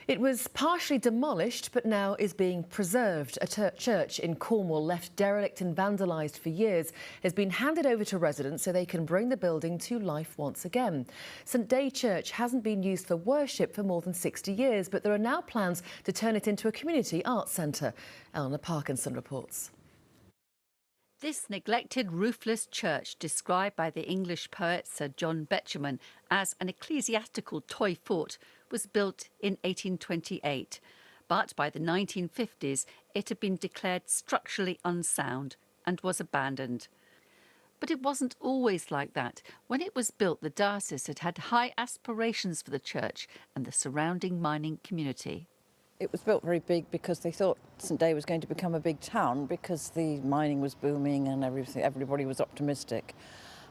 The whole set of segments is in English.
It was partially demolished, but now is being preserved. A church in Cornwall, left derelict and vandalised for years, has been handed over to residents so they can bring the building to life once again. St Day Church hasn't been used for worship for more than 60 years, but there are now plans to turn it into a community arts centre. Eleanor Parkinson reports. This neglected, roofless church, described by the English poet Sir John Betjeman as an ecclesiastical toy fort, was built in 1828. But by the 1950s, it had been declared structurally unsound and was abandoned. But it wasn't always like that. When it was built, the diocese had had high aspirations for the church and the surrounding mining community. It was built very big because they thought St Day was going to become a big town because the mining was booming and everybody was optimistic.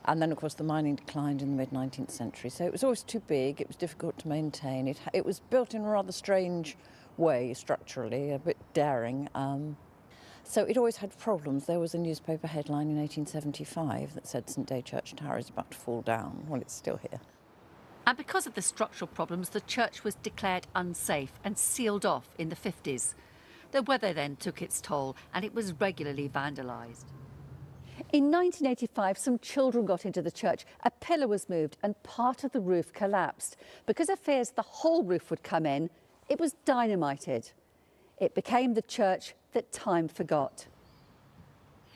And then, of course, the mining declined in the mid-19th century. So it was always too big, it was difficult to maintain. It was built in a rather strange way, structurally, a bit daring. So it always had problems. There was a newspaper headline in 1875 that said St Day Church Tower is about to fall down. Well, it's still here. And because of the structural problems, the church was declared unsafe and sealed off in the 50s. The weather then took its toll and it was regularly vandalised. In 1985, some children got into the church. A pillar was moved and part of the roof collapsed. Because of fears the whole roof would come in, it was dynamited. It became the church that time forgot.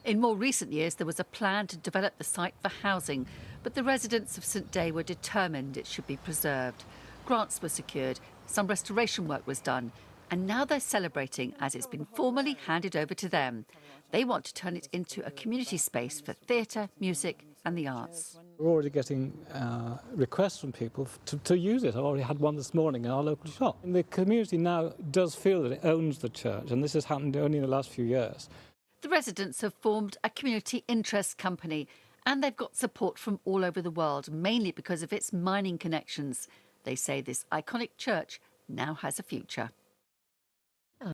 In more recent years, there was a plan to develop the site for housing, but the residents of St Day were determined it should be preserved. Grants were secured, some restoration work was done, and now they're celebrating as it's been formally handed over to them. They want to turn it into a community space for theatre, music and the arts. We're already getting requests from people to use it. I already had one this morning in our local shop. And the community now does feel that it owns the church, and this has happened only in the last few years. The residents have formed a community interest company and they've got support from all over the world, mainly because of its mining connections. They say this iconic church now has a future.